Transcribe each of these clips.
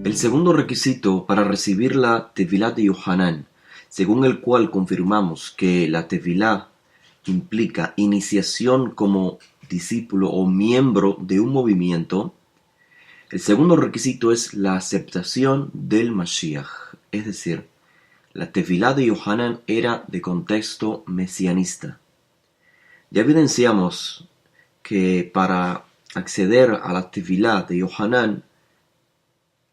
El segundo requisito para recibir la Tevilá de Yohanan, según el cual confirmamos que la Tevilá implica iniciación como discípulo o miembro de un movimiento, el segundo requisito es la aceptación del Mashiach, es decir, la Tevilá de Yohanan era de contexto mesianista. Ya evidenciamos que para acceder a la Tevilá de Yohanan,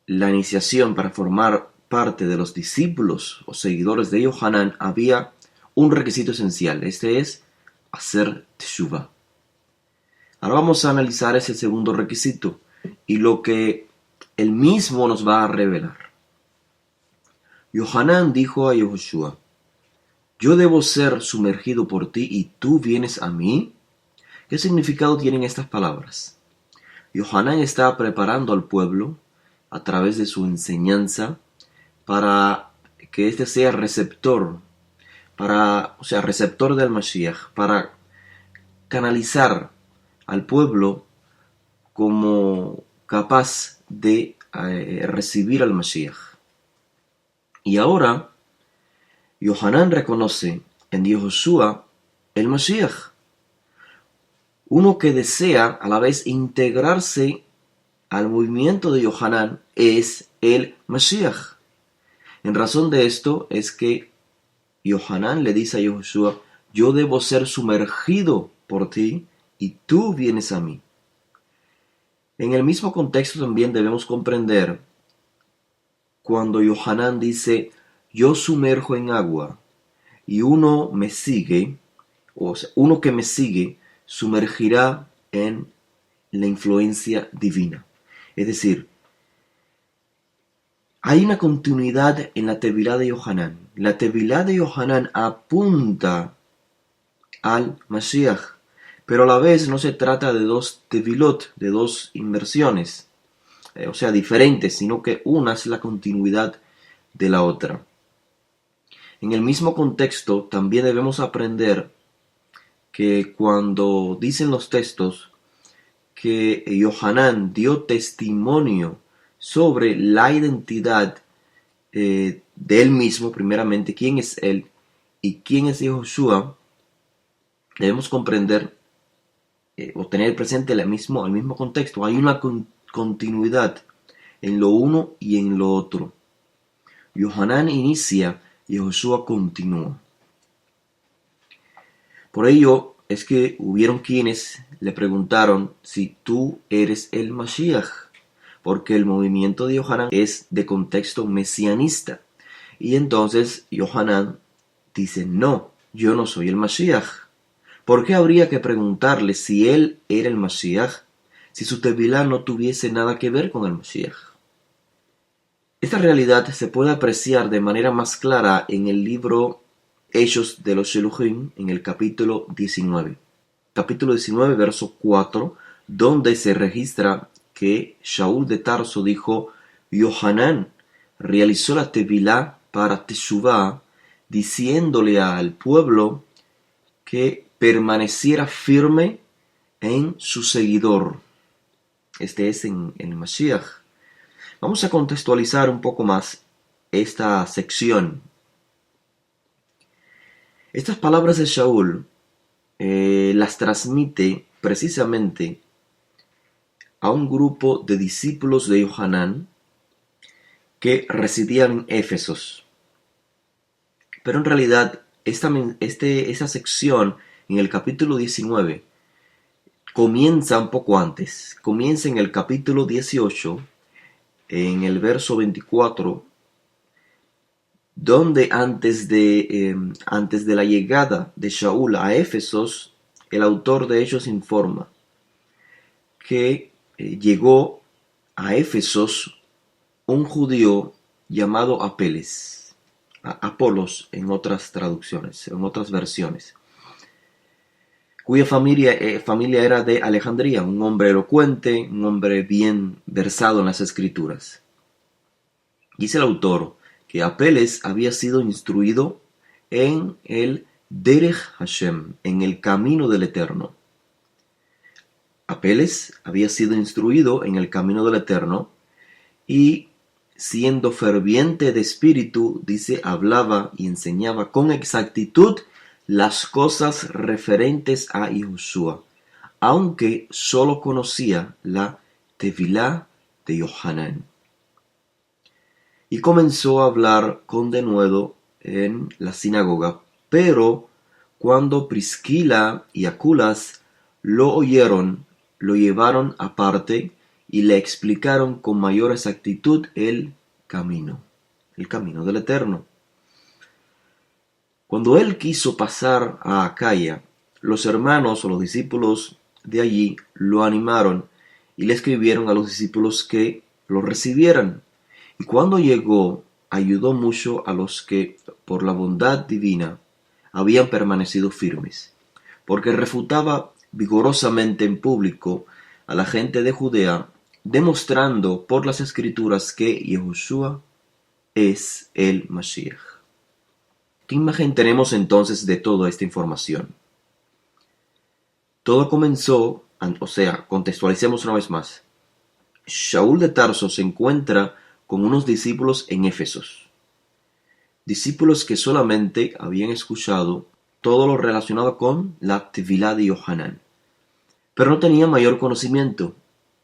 la iniciación para formar parte de los discípulos o seguidores de Yohanan había un requisito esencial, este es hacer teshuvah. Ahora vamos a analizar ese segundo requisito y lo que él mismo nos va a revelar. Yohanan dijo a Yehoshua: ¿yo debo ser sumergido por ti y tú vienes a mí? ¿Qué significado tienen estas palabras? Yohanan está preparando al pueblo a través de su enseñanza para que éste sea receptor, receptor del Mashiach, para canalizar al pueblo como capaz de recibir al Mashiach. Y ahora, Yohanan reconoce en Yehoshua el Mashiach, uno que desea a la vez integrarse al movimiento de Yohanan es el Mashiach. En razón de esto es que Yohanan le dice a Yehoshua: yo debo ser sumergido por ti y tú vienes a mí. En el mismo contexto también debemos comprender cuando Yohanan dice: yo sumerjo en agua y uno me sigue, o sea, uno que me sigue sumergirá en la influencia divina. Es decir, hay una continuidad en la Tevilá de Yohanan. La Tevilá de Yohanan apunta al Mashiach, pero a la vez no se trata de dos Tevilot, de dos inversiones, diferentes, sino que una es la continuidad de la otra. En el mismo contexto también debemos aprender que cuando dicen los textos que Yohanan dio testimonio sobre la identidad de él mismo, primeramente, quién es él y quién es Yehoshua, debemos comprender o tener presente el mismo contexto. Hay una continuidad en lo uno y en lo otro. Yohanan inicia, Yehoshua continúa. Por ello es que hubieron quienes le preguntaron si tú eres el Mashiach, porque el movimiento de Yohanan es de contexto mesianista. Y entonces Yohanan dice: no, yo no soy el Mashiach. ¿Por qué habría que preguntarle si él era el Mashiach, si su Tevilá no tuviese nada que ver con el Mashiach? Esta realidad se puede apreciar de manera más clara en el libro Hechos de los Sheluchim, en el capítulo 19. Capítulo 19, verso 4, donde se registra que Shaul de Tarso dijo: Yohanan realizó la Tevilá para Teshuvah, diciéndole al pueblo que permaneciera firme en su seguidor. Este es en el Mashiach. Vamos a contextualizar un poco más esta sección. Estas palabras de Shaul las transmite precisamente a un grupo de discípulos de Yohanan que residían en Éfesos. Pero en realidad esta sección en el capítulo 19 comienza un poco antes. Comienza en el capítulo 18, en el verso 24, donde antes de la llegada de Shaul a Éfesos, el autor de Hechos informa que llegó a Éfesos un judío llamado Apolos en otras traducciones, en otras versiones. cuya familia era de Alejandría, un hombre elocuente, un hombre bien versado en las escrituras. Dice el autor que Apeles había sido instruido en el Derech Hashem, en el camino del Eterno. Apeles había sido instruido en el camino del Eterno y siendo ferviente de espíritu, dice, hablaba y enseñaba con exactitud las cosas referentes a Yahushua, aunque solo conocía la Tevilá de Yohanan. Y comenzó a hablar con denuedo en la sinagoga, pero cuando Priscila y Aculas lo oyeron, lo llevaron aparte y le explicaron con mayor exactitud el camino del Eterno. Cuando él quiso pasar a Acaya, los hermanos o los discípulos de allí lo animaron y le escribieron a los discípulos que lo recibieran. Y cuando llegó, ayudó mucho a los que, por la bondad divina, habían permanecido firmes, porque refutaba vigorosamente en público a la gente de Judea, demostrando por las escrituras que Yahushua es el Mashiach. ¿Qué imagen tenemos entonces de toda esta información? Todo comenzó, contextualicemos una vez más. Shaul de Tarso se encuentra con unos discípulos en Éfesos. Discípulos que solamente habían escuchado todo lo relacionado con la Tevilá de Yohanan, pero no tenían mayor conocimiento,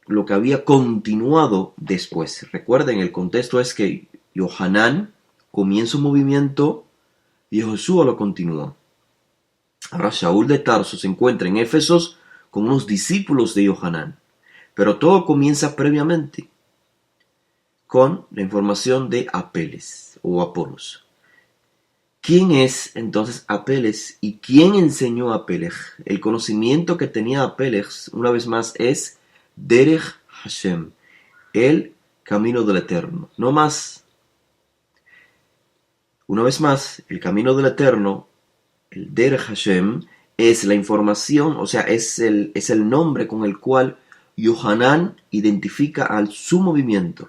lo que había continuado después. Recuerden, el contexto es que Yohanan comienza un movimiento y Josué lo continúa. Ahora Shaul de Tarso se encuentra en Éfesos con unos discípulos de Yohanan, pero todo comienza previamente con la información de Apeles o Apolos. ¿Quién es entonces Apeles y quién enseñó a Apeles? El conocimiento que tenía Apeles, una vez más, es Derech Hashem, el camino del Eterno, no más. Una vez más, el camino del Eterno, el Derech Hashem, es la información, es el nombre con el cual Yohanan identifica al su movimiento.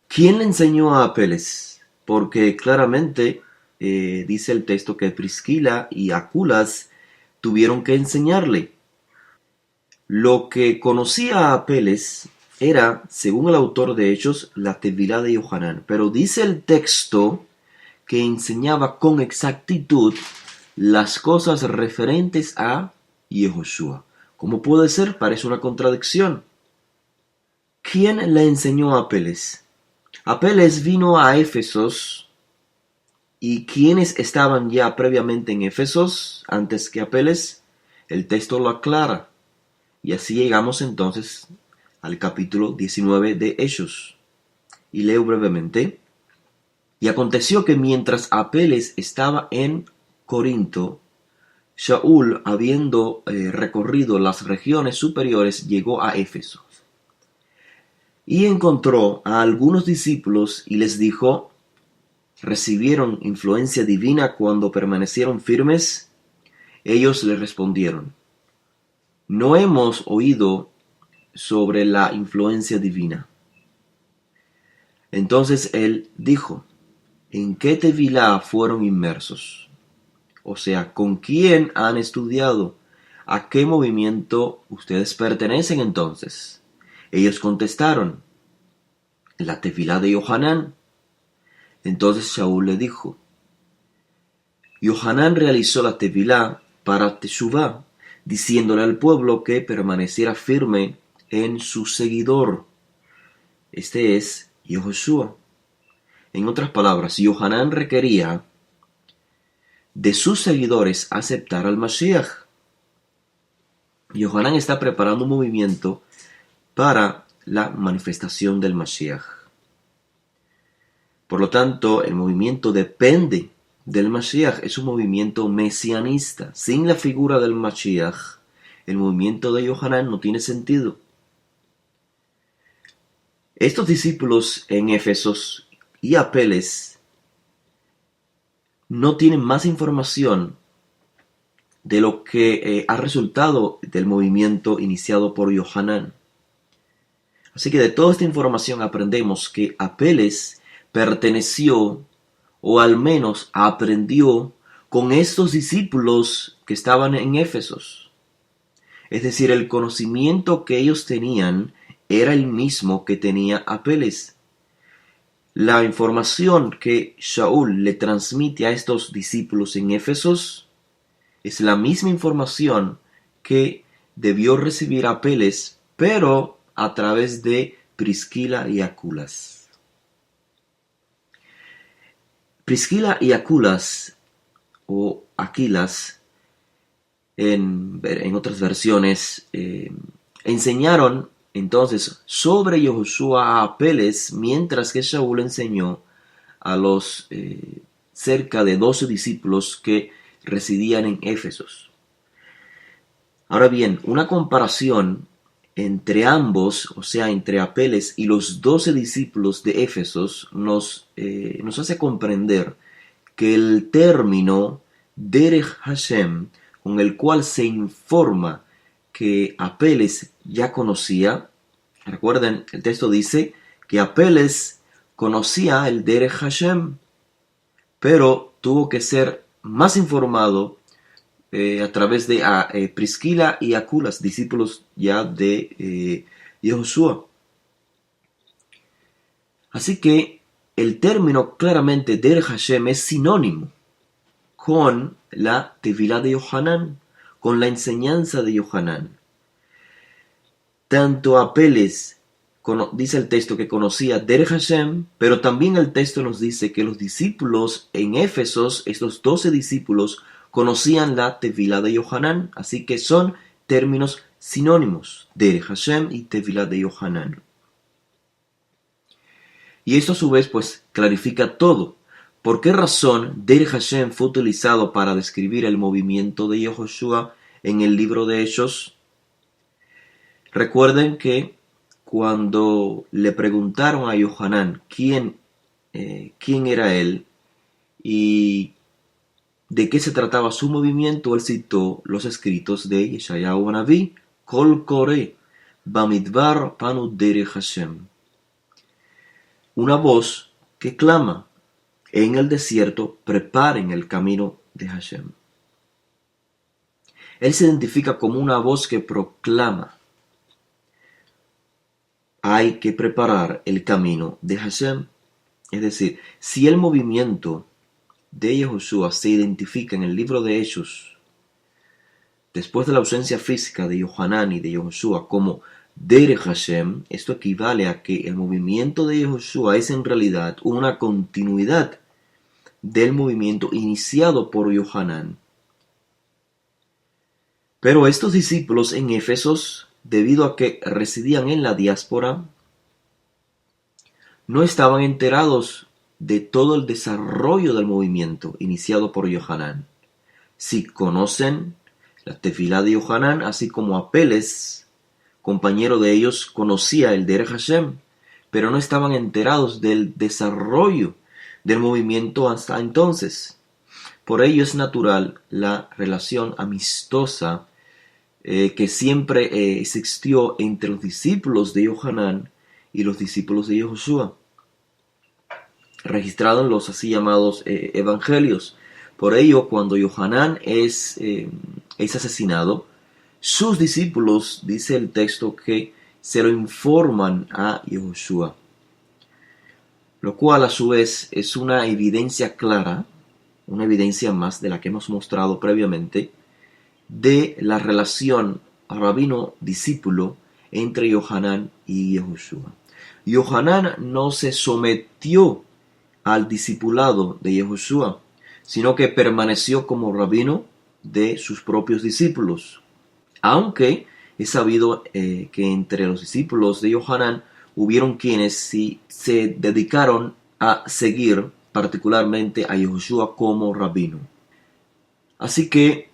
¿Quién le enseñó a Apeles? Porque claramente dice el texto que Priscila y Aculas tuvieron que enseñarle. Lo que conocía a Apeles era, según el autor de Hechos, la Tevilá de Yohanan. Pero dice el texto que enseñaba con exactitud las cosas referentes a Yehoshua. ¿Cómo puede ser? Parece una contradicción. ¿Quién le enseñó a Apeles? Apeles vino a Éfesos, y quienes estaban ya previamente en Éfesos antes que Apeles, el texto lo aclara. Y así llegamos entonces al capítulo 19 de Hechos. Y leo brevemente. Y aconteció que mientras Apeles estaba en Corinto, Shaul, habiendo recorrido las regiones superiores, llegó a Éfeso. Y encontró a algunos discípulos y les dijo, ¿recibieron influencia divina cuando permanecieron firmes? Ellos le respondieron, no hemos oído sobre la influencia divina. Entonces él dijo, ¿en qué tevilá fueron inmersos? ¿Con quién han estudiado? ¿A qué movimiento ustedes pertenecen entonces? Ellos contestaron, la tevilá de Yohanan. Entonces Shaul le dijo, Yohanan realizó la tevilá para Teshuvá, diciéndole al pueblo que permaneciera firme en su seguidor. Este es Yehoshua. En otras palabras, Yohanan requería de sus seguidores aceptar al Mashiach. Yohanan está preparando un movimiento para la manifestación del Mashiach. Por lo tanto, el movimiento depende del Mashiach, es un movimiento mesianista. Sin la figura del Mashiach, el movimiento de Yohanan no tiene sentido. Estos discípulos en Éfesos y Apeles no tienen más información de lo que ha resultado del movimiento iniciado por Yohanan. Así que de toda esta información aprendemos que Apeles perteneció, o al menos aprendió, con estos discípulos que estaban en Éfesos. Es decir, el conocimiento que ellos tenían era el mismo que tenía Apeles. La información que Shaul le transmite a estos discípulos en Éfesos es la misma información que debió recibir Apeles, pero a través de Priscila y Aculas. Priscila y Aculas, o Aquilas, en otras versiones, enseñaron entonces sobre Yehoshua a Apeles, mientras que Shaul enseñó a los cerca de 12 discípulos que residían en Éfesos. Ahora bien, una comparación entre ambos, o sea, entre Apeles y los 12 discípulos de Éfesos, nos hace comprender que el término Derech Hashem, con el cual se informa que Apeles ya conocía, recuerden, el texto dice que Apeles conocía el Derech Hashem, pero tuvo que ser más informado a través de Priscila y Aculas, discípulos ya de Yehoshua. Así que el término claramente Derech Hashem es sinónimo con la Tevilá de Yohanan, con la enseñanza de Yohanan. Tanto Apeles, dice el texto que conocía Derech Hashem, pero también el texto nos dice que los discípulos en Éfesos, estos 12 discípulos, conocían la Tevilá de Yohanan, así que son términos sinónimos, Derech Hashem y Tevilá de Yohanan. Y esto a su vez pues clarifica todo. ¿Por qué razón Derech Hashem fue utilizado para describir el movimiento de Yehoshua en el libro de Hechos? Recuerden que cuando le preguntaron a Yohanan quién era él y de qué se trataba su movimiento, él citó los escritos de Yeshayahu Naví, Kol Kore, Bamidbar Panu Derech Hashem. Una voz que clama, en el desierto preparen el camino de Hashem. Él se identifica como una voz que proclama, hay que preparar el camino de Hashem. Es decir, si el movimiento de Yehoshua se identifica en el libro de Hechos, después de la ausencia física de Yohanan y de Yehoshua como Derech Hashem, esto equivale a que el movimiento de Yehoshua es en realidad una continuidad del movimiento iniciado por Yohanan. Pero estos discípulos en Éfesos, debido a que residían en la diáspora, no estaban enterados de todo el desarrollo del movimiento iniciado por Yohanan. Si conocen la Tefilá de Yohanan, así como Apeles, compañero de ellos, conocía el Derech Hashem, pero no estaban enterados del desarrollo del movimiento hasta entonces. Por ello es natural la relación amistosa que siempre existió entre los discípulos de Yohanan y los discípulos de Yehoshua, registrado en los así llamados evangelios. Por ello, cuando Yohanan es asesinado, sus discípulos, dice el texto, que se lo informan a Yehoshua, lo cual a su vez es una evidencia clara, una evidencia más de la que hemos mostrado previamente, de la relación rabino-discípulo entre Yohanan y Yehoshua. Yohanan no se sometió al discipulado de Yehoshua, sino que permaneció como rabino de sus propios discípulos. Aunque es sabido que entre los discípulos de Yohanan hubieron quienes sí se dedicaron a seguir particularmente a Yehoshua como rabino. Así que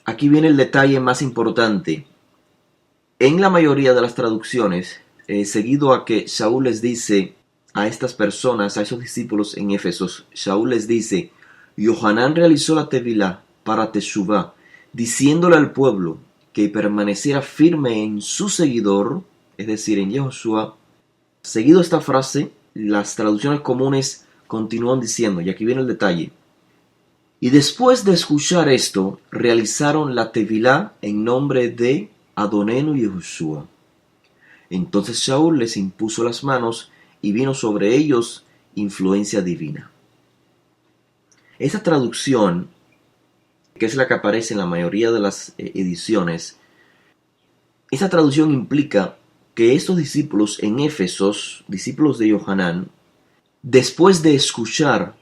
aquí viene el detalle más importante. En la mayoría de las traducciones, seguido a que Shaul les dice a estas personas, a esos discípulos en Éfesos, Shaul les dice, Yohanan realizó la Tevilá para Teshuvá, diciéndole al pueblo que permaneciera firme en su seguidor, es decir, en Yehoshua. Seguido esta frase, las traducciones comunes continúan diciendo, y aquí viene el detalle: y después de escuchar esto, realizaron la tevilá en nombre de Adonenu Yehoshua. Entonces Shaul les impuso las manos y vino sobre ellos influencia divina. Esta traducción, que es la que aparece en la mayoría de las ediciones, esta traducción implica que estos discípulos en Éfesos, discípulos de Yohanan, después de escuchar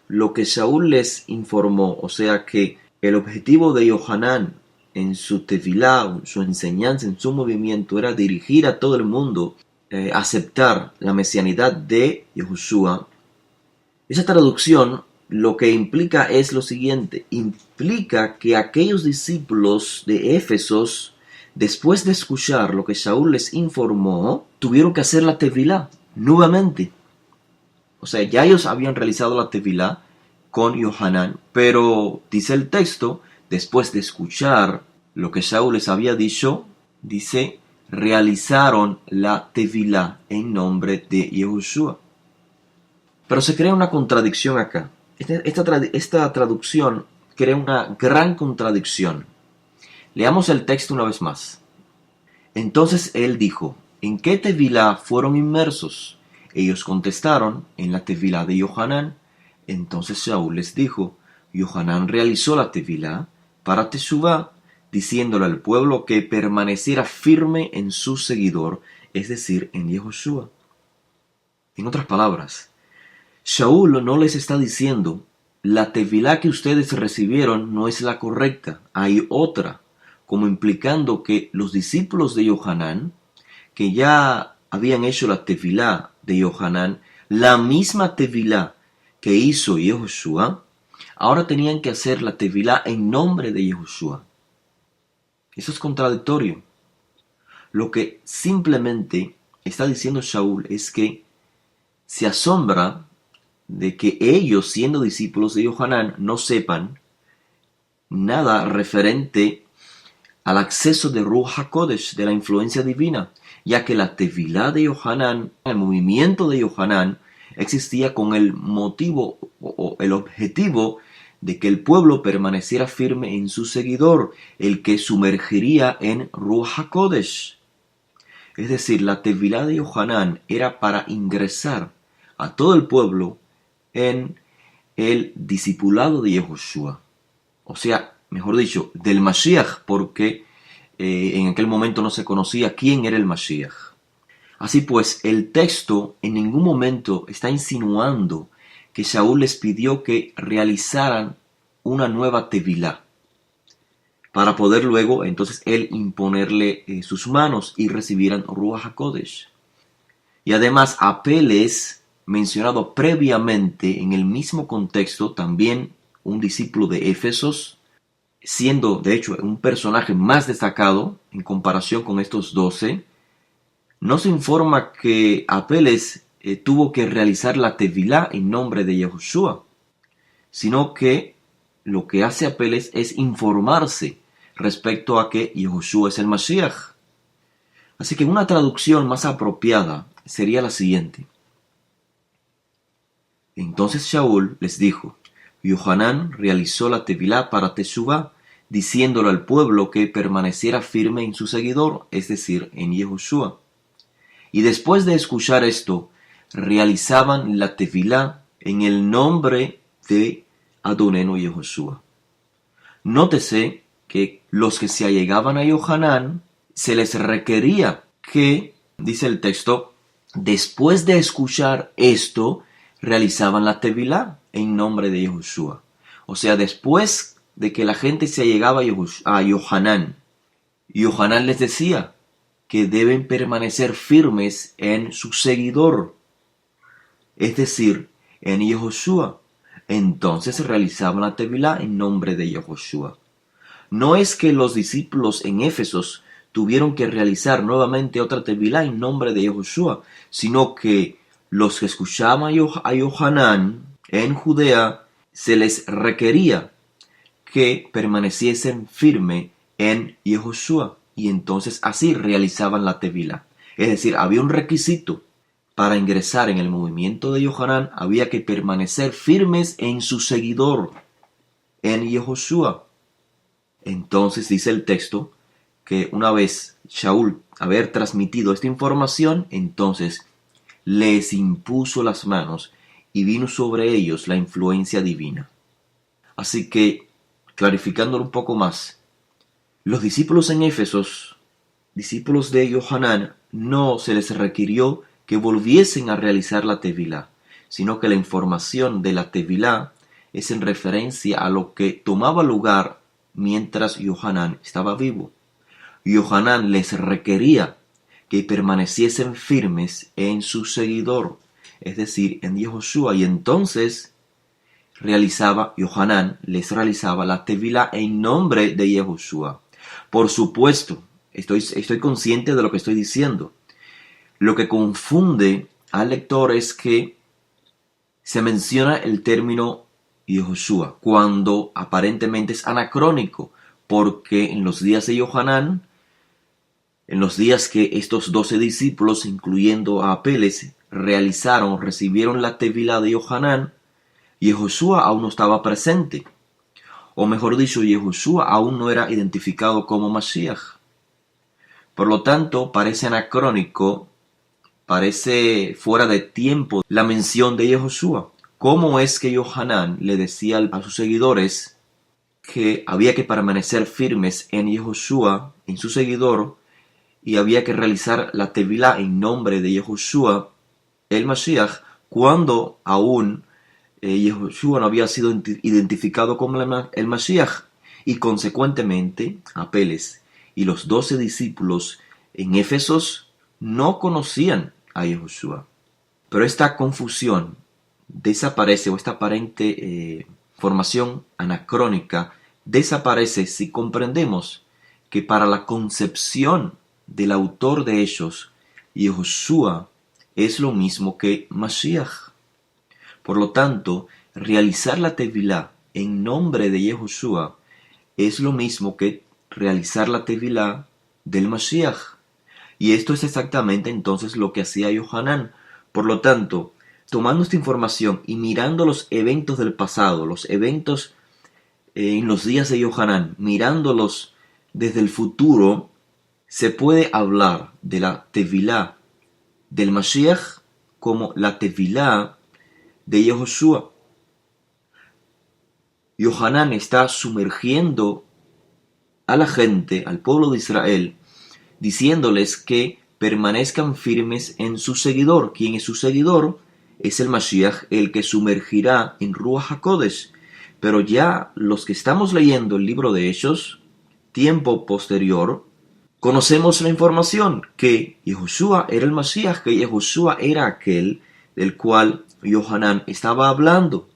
lo que Shaul les informó, o sea que el objetivo de Yohanan en su tevilá, su enseñanza, en su movimiento, era dirigir a todo el mundo a aceptar la mesianidad de Yehoshua. Esa traducción lo que implica es lo siguiente: implica que aquellos discípulos de Éfesos, después de escuchar lo que Shaul les informó, tuvieron que hacer la tevilá nuevamente. O sea, ya ellos habían realizado la tevilá con Yohanan, pero dice el texto, después de escuchar lo que Shaul les había dicho, dice, realizaron la tevilá en nombre de Yehoshua. Pero se crea una contradicción acá. Esta traducción crea una gran contradicción. Leamos el texto una vez más. Entonces él dijo, ¿en qué tevilá fueron inmersos? Ellos contestaron, en la tevilá de Yohanan. Entonces Shaul les dijo, Yohanan realizó la tevilá para Teshuvá, diciéndole al pueblo que permaneciera firme en su seguidor, es decir, en Yehoshua. En otras palabras, Shaul no les está diciendo, la tevilá que ustedes recibieron no es la correcta, hay otra, como implicando que los discípulos de Yohanan, que ya habían hecho la tevilá de Yohanan, la misma tevilá que hizo Yehoshua, ahora tenían que hacer la tevilá en nombre de Yehoshua. Eso es contradictorio. Lo que simplemente está diciendo Shaul es que se asombra de que ellos, siendo discípulos de Yohanan, no sepan nada referente al acceso de Ruach HaKodesh, de la influencia divina, ya que la tevilá de Yohanan, el movimiento de Yohanan, existía con el motivo o el objetivo de que el pueblo permaneciera firme en su seguidor, el que sumergiría en Ruach HaKodesh. Es decir, la tevilá de Yohanan era para ingresar a todo el pueblo en el discipulado de Yehoshua. O sea, mejor dicho, del Mashiach, porque en aquel momento no se conocía quién era el Mashiach. Así pues, el texto en ningún momento está insinuando que Shaul les pidió que realizaran una nueva tevilá, para poder luego entonces él imponerle sus manos y recibieran Ruach HaKodesh. Y además Apeles, mencionado previamente en el mismo contexto, también un discípulo de Éfesos, siendo de hecho un personaje más destacado en comparación con estos 12, no se informa que Apeles tuvo que realizar la tevilá en nombre de Yehoshua, sino que lo que hace Apeles es informarse respecto a que Yehoshua es el Mashiach. Así que una traducción más apropiada sería la siguiente. Entonces Shaul les dijo, Yohanan realizó la tevilá para Teshuvá, diciéndole al pueblo que permaneciera firme en su seguidor, es decir, en Yehoshua. Y después de escuchar esto, realizaban la tevilá en el nombre de Adonenu Yehoshua. Nótese que los que se allegaban a Yohanan, se les requería que, dice el texto, después de escuchar esto, realizaban la tevilá en nombre de Yehoshua. O sea, después de que la gente se allegaba a Yohanan, Yohanan les decía que deben permanecer firmes en su seguidor, es decir, en Yehoshua. Entonces realizaban la tevilá en nombre de Yehoshua. No es que los discípulos en Éfesos tuvieron que realizar nuevamente otra tevilá en nombre de Yehoshua, sino que los que escuchaban a Yohanan en Judea, se les requería que permaneciesen firme en Yehoshua. Y entonces así realizaban la tevilá. Es decir, había un requisito para ingresar en el movimiento de Yohanan, había que permanecer firmes en su seguidor, en Yehoshua. Entonces dice el texto que una vez Shaul haber transmitido esta información, entonces les impuso las manos y vino sobre ellos la influencia divina. Así que, clarificándolo un poco más, los discípulos en Éfesos, discípulos de Yohanan, no se les requirió que volviesen a realizar la tevilá, sino que la información de la tevilá es en referencia a lo que tomaba lugar mientras Yohanan estaba vivo. Yohanan les requería que permaneciesen firmes en su seguidor, es decir, en Yehoshua, y entonces Yohanan les realizaba la tevilá en nombre de Yehoshua. Por supuesto, estoy consciente de lo que estoy diciendo. Lo que confunde al lector es que se menciona el término Yehoshua cuando aparentemente es anacrónico, porque en los días de Yohanan, en los días que estos 12 discípulos, incluyendo a Apeles, recibieron la tevilá de Yohanan, Yehoshua aún no estaba presente. O mejor dicho, Yehoshua aún no era identificado como Mashiach. Por lo tanto, parece anacrónico, parece fuera de tiempo la mención de Yehoshua. ¿Cómo es que Yohanan le decía a sus seguidores que había que permanecer firmes en Yehoshua, en su seguidor, y había que realizar la tevilá en nombre de Yehoshua, el Mashiach, cuando aún Yehoshua no había sido identificado como el Mashiach? Y consecuentemente, Apeles y los 12 discípulos en Éfesos no conocían a Yehoshua. Pero esta confusión desaparece, o esta aparente formación anacrónica desaparece si comprendemos que para la concepción del autor de ellos, Yehoshua es lo mismo que Mashiach. Por lo tanto, realizar la tevilá en nombre de Yehoshua es lo mismo que realizar la tevilá del Mashiach. Y esto es exactamente entonces lo que hacía Yohanan. Por lo tanto, tomando esta información y mirando los eventos del pasado, los eventos en los días de Yohanan, mirándolos desde el futuro, se puede hablar de la tevilá del Mashiach como la tevilá de Yehoshua. Yohanan está sumergiendo a la gente, al pueblo de Israel, diciéndoles que permanezcan firmes en su seguidor. ¿Quién es su seguidor? Es el Mashiach, el que sumergirá en Ruach HaKodesh. Pero ya los que estamos leyendo el libro de Hechos, tiempo posterior, conocemos la información que Yehoshua era el Mashiach, que Yehoshua era aquel del cual Yohanan estaba hablando.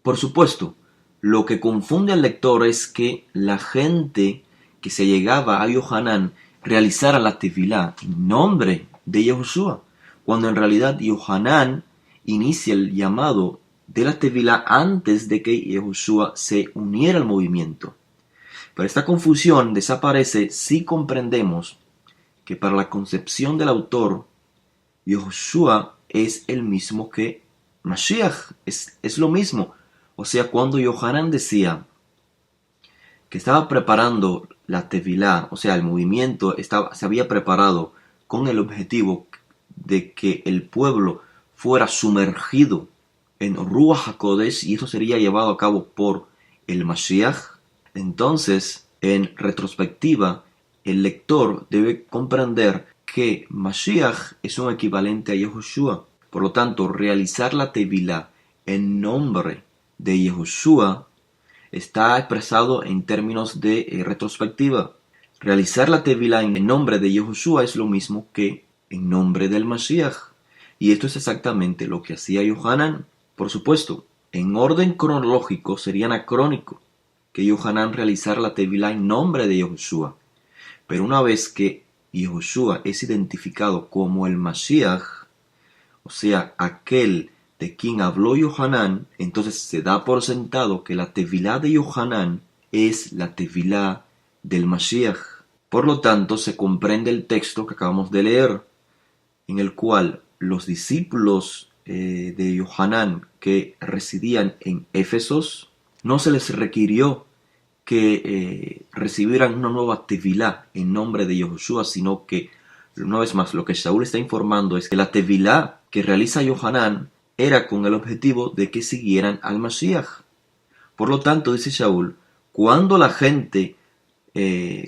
Por supuesto, lo que confunde al lector es que la gente que se llegaba a Yohanan realizara la tevilá en nombre de Yehoshua, cuando en realidad Yohanan inicia el llamado de la tevilá antes de que Yehoshua se uniera al movimiento. Pero esta confusión desaparece si comprendemos que para la concepción del autor, Yehoshua es el mismo que Mashiach, es lo mismo. O sea, cuando Yohanan decía que estaba preparando la tevilá, o sea, el movimiento se había preparado con el objetivo de que el pueblo fuera sumergido en Ruach HaKodesh, y eso sería llevado a cabo por el Mashiach. Entonces, en retrospectiva, el lector debe comprender que Mashiach es un equivalente a Yehoshua. Por lo tanto, realizar la tevilá en nombre de Yehoshua está expresado en términos de retrospectiva. Realizar la tevilá en nombre de Yehoshua es lo mismo que en nombre del Mashiach. Y esto es exactamente lo que hacía Yohanan. Por supuesto, en orden cronológico sería anacrónico que Yohanan realizara la tevilá en nombre de Yehoshua. Pero una vez que Yehoshua es identificado como el Mashiach, o sea, aquel de quien habló Yohanan, entonces se da por sentado que la tevilá de Yohanan es la Tevilá del Mashiach. Por lo tanto, se comprende el texto que acabamos de leer, en el cual los discípulos de Yohanan que residían en Éfesos, no se les requirió que recibieran una nueva Tevilá en nombre de Yahushua, sino que, una vez más, lo que Shaul está informando es que la Tevilá que realiza Yohanan era con el objetivo de que siguieran al Mashiach. Por lo tanto, dice Shaul, cuando la gente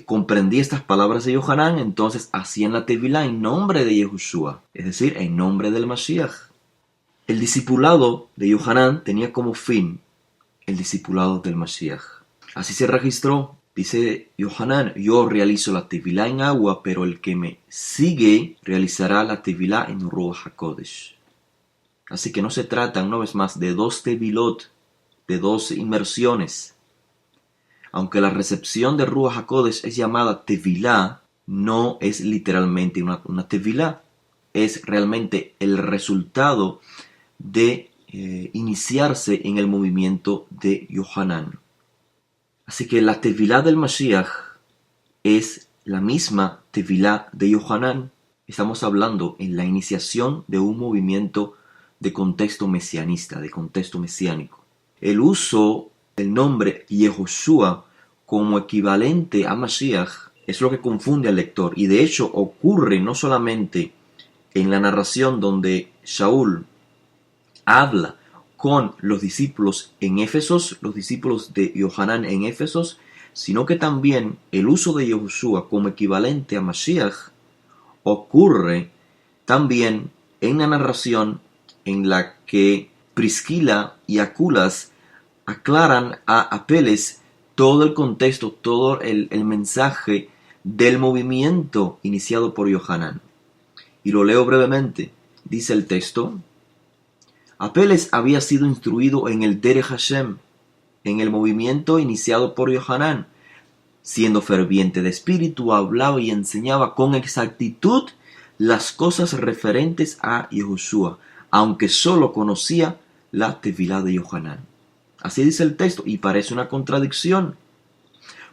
comprendía estas palabras de Yohanan, entonces hacían la Tevilá en nombre de Yahushua, es decir, en nombre del Mashiach. El discipulado de Yohanan tenía como fin el discipulado del Mashiach. Así se registró. Dice Yohanan, yo realizo la Tevilá en agua, pero el que me sigue realizará la Tevilá en Ruach HaKodesh. Así que no se trata, una vez más, de dos Tevilot, de dos inmersiones. Aunque la recepción de Ruach HaKodesh es llamada Tevilá, no es literalmente una Tevilá. Es realmente el resultado de iniciarse en el movimiento de Yohanan. Así que la Tevilá del Mashiach es la misma Tevilá de Yohanan. Estamos hablando en la iniciación de un movimiento de contexto mesianista, de contexto mesiánico. El uso del nombre Yehoshua como equivalente a Mashiach es lo que confunde al lector, y de hecho ocurre no solamente en la narración donde Shaul habla con los discípulos en Éfesos, los discípulos de Yohanan en Éfesos, sino que también el uso de Yahushua como equivalente a Mashiach ocurre también en la narración en la que Priscila y Aculas aclaran a Apeles todo el contexto, todo el mensaje del movimiento iniciado por Yohanan. Y lo leo brevemente. Dice el texto: Apeles había sido instruido en el Derech Hashem, en el movimiento iniciado por Yohanan. Siendo ferviente de espíritu, hablaba y enseñaba con exactitud las cosas referentes a Yahushua, aunque solo conocía la Tevilá de Yohanan. Así dice el texto, y parece una contradicción.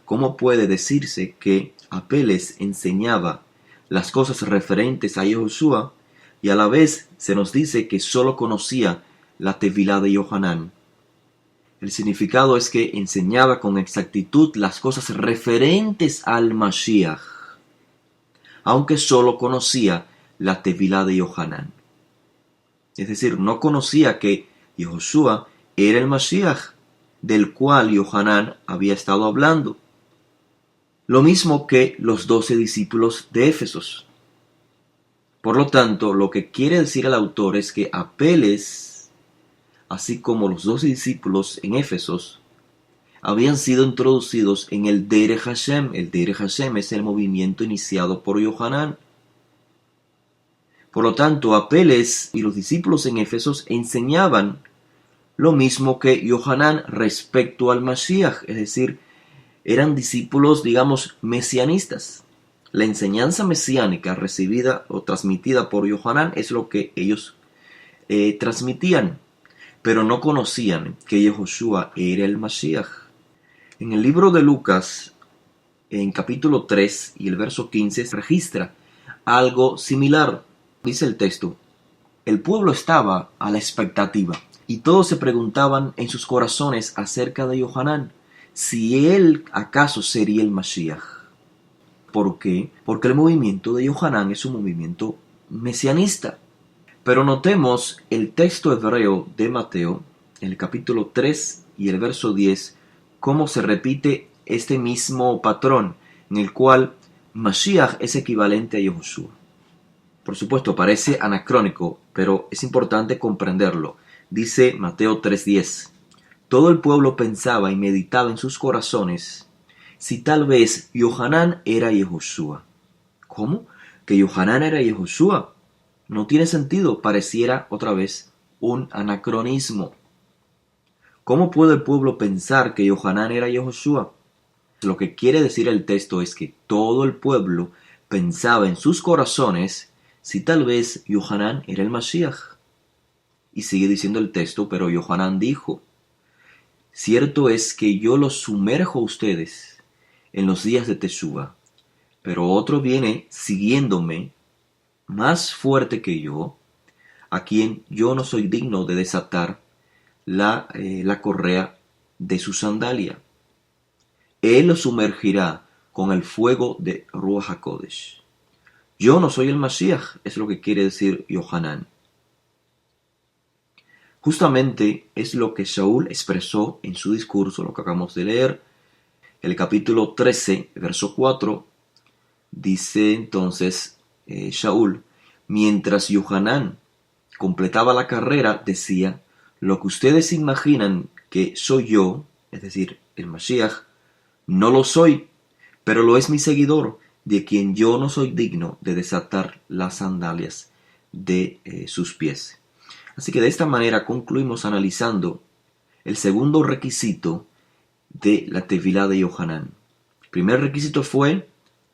¿Cómo puede decirse que Apeles enseñaba las cosas referentes a Yahushua y a la vez se nos dice que solo conocía la Tevilá de Yohanan? El significado es que enseñaba con exactitud las cosas referentes al Mashiach, aunque solo conocía la Tevilá de Yohanan. Es decir, no conocía que Yahushua era el Mashiach, del cual Yohanan había estado hablando. Lo mismo que los 12 discípulos de Éfesos. Por lo tanto, lo que quiere decir el autor es que Apeles, así como los 12 discípulos en Éfesos, habían sido introducidos en el Derech Hashem. El Derech Hashem es el movimiento iniciado por Yohanan. Por lo tanto, Apeles y los discípulos en Éfesos enseñaban lo mismo que Yohanan respecto al Mashiach, es decir, eran discípulos, digamos, mesianistas. La enseñanza mesiánica recibida o transmitida por Yohanan es lo que ellos transmitían, pero no conocían que Yahushua era el Mashiach. En el libro de Lucas, en capítulo 3 y el verso 15, se registra algo similar. Dice el texto: el pueblo estaba a la expectativa y todos se preguntaban en sus corazones acerca de Yohanan, si él acaso sería el Mashiach. ¿Por qué? Porque el movimiento de Yohanan es un movimiento mesianista. Pero notemos el texto hebreo de Mateo, en el capítulo 3 y el verso 10, cómo se repite este mismo patrón, en el cual Mashiach es equivalente a Yahushua. Por supuesto, parece anacrónico, pero es importante comprenderlo. Dice Mateo 3:10. Todo el pueblo pensaba y meditaba en sus corazones si tal vez Yohanan era Yahushua. ¿Cómo? ¿Que Yohanan era Yahushua? No tiene sentido, pareciera otra vez un anacronismo. ¿Cómo puede el pueblo pensar que Yohanan era Yahushua? Lo que quiere decir el texto es que todo el pueblo pensaba en sus corazones si tal vez Yohanan era el Mashiach. Y sigue diciendo el texto, pero Yohanan dijo: Cierto es que yo los sumerjo a ustedes en los días de Teshuvá, pero otro viene siguiéndome, más fuerte que yo, a quien yo no soy digno de desatar la correa de su sandalia. Él los sumergirá con el fuego de Ruach HaKodesh. Yo no soy el Mashiach, es lo que quiere decir Yohanan. Justamente es lo que Shaul expresó en su discurso, lo que acabamos de leer. El capítulo 13, verso 4, dice entonces Shaul, mientras Yohanan completaba la carrera, decía, lo que ustedes imaginan que soy yo, es decir, el Mashiach, no lo soy, pero lo es mi seguidor, de quien yo no soy digno de desatar las sandalias de sus pies. Así que de esta manera concluimos analizando el segundo requisito de la Tevilá de Yohanan. El primer requisito fue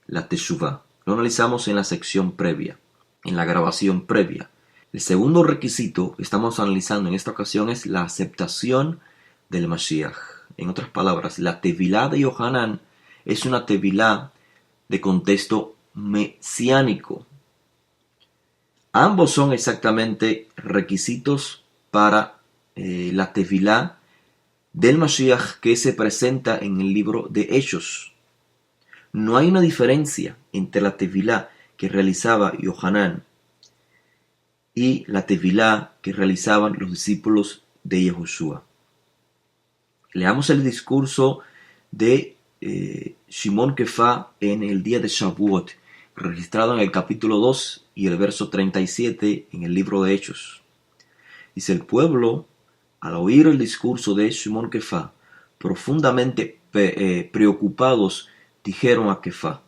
la Teshuvá. Lo analizamos en la sección previa, en la grabación previa. El segundo requisito que estamos analizando en esta ocasión es la aceptación del Mashiach. En otras palabras, la Tevilá de Yohanan es una Tevilá de contexto mesiánico. Ambos son exactamente requisitos para la Tevilá del Mashiach que se presenta en el libro de Hechos. No hay una diferencia entre la Tevilá que realizaba Yohanan y la Tevilá que realizaban los discípulos de Yehoshua. Leamos el discurso de Shimon Kefá en el día de Shavuot, registrado en el capítulo 2 y el verso 37 en el libro de Hechos. Dice: el pueblo, al oír el discurso de Shimon Kefá, profundamente preocupados, dijeron a Kefá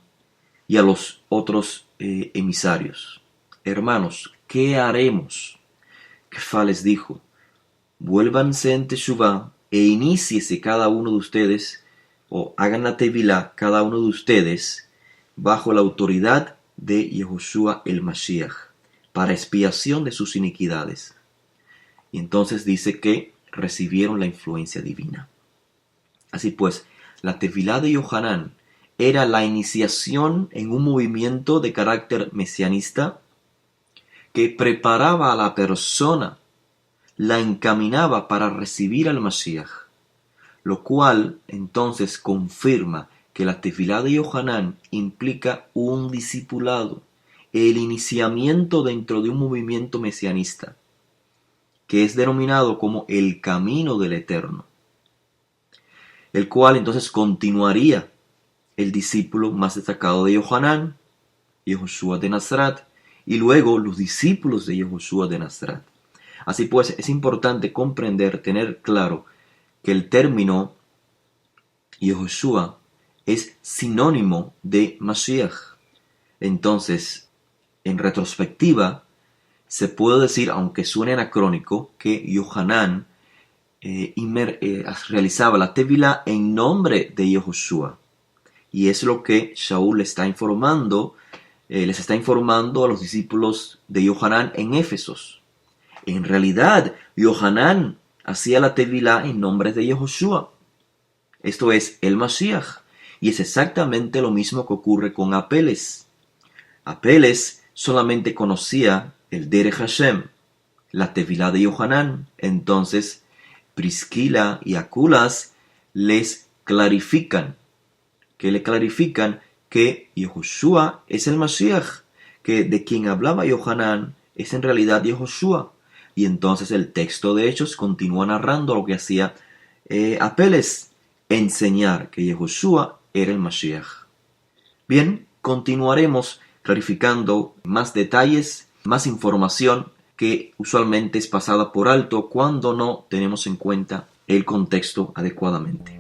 y a los otros emisarios: hermanos, ¿qué haremos? Kefá les dijo: vuélvanse en Teshuvá e iníciese cada uno de ustedes, o hagan la Tevilá cada uno de ustedes, bajo la autoridad de Yehoshua el Mashiach, para expiación de sus iniquidades. Y entonces dice que recibieron la influencia divina. Así pues, la Tevilá de Yohanan era la iniciación en un movimiento de carácter mesianista que preparaba a la persona, la encaminaba para recibir al Mashiach, lo cual entonces confirma que la Tefilá de Yohanan implica un discipulado, el iniciamiento dentro de un movimiento mesianista, que es denominado como el camino del Eterno, el cual entonces continuaría el discípulo más destacado de Yohanan, Yehoshua de Nazaret, y luego los discípulos de Yehoshua de Nazaret. Así pues, es importante comprender, tener claro, que el término Yehoshua es sinónimo de Mashiach. Entonces, en retrospectiva, se puede decir, aunque suene anacrónico, que Yohanan realizaba la Tevilá en nombre de Yehoshua. Y es lo que Shaul les está informando a los discípulos de Yohanan en Éfesos. En realidad, Yohanan hacía la Tevilá en nombre de Yehoshua. Esto es el Mashiach. Y es exactamente lo mismo que ocurre con Apeles. Apeles solamente conocía el Derech Hashem, la Tevilá de Yohanan. Entonces, Priscila y Aculas les clarifican, que Yehoshua es el Mashiach, que de quien hablaba Yohanan es en realidad Yehoshua. Y entonces el texto de Hechos continúa narrando lo que hacía Apeles, enseñar que Yehoshua era el Mashiach. Bien, continuaremos clarificando más detalles, más información que usualmente es pasada por alto cuando no tenemos en cuenta el contexto adecuadamente.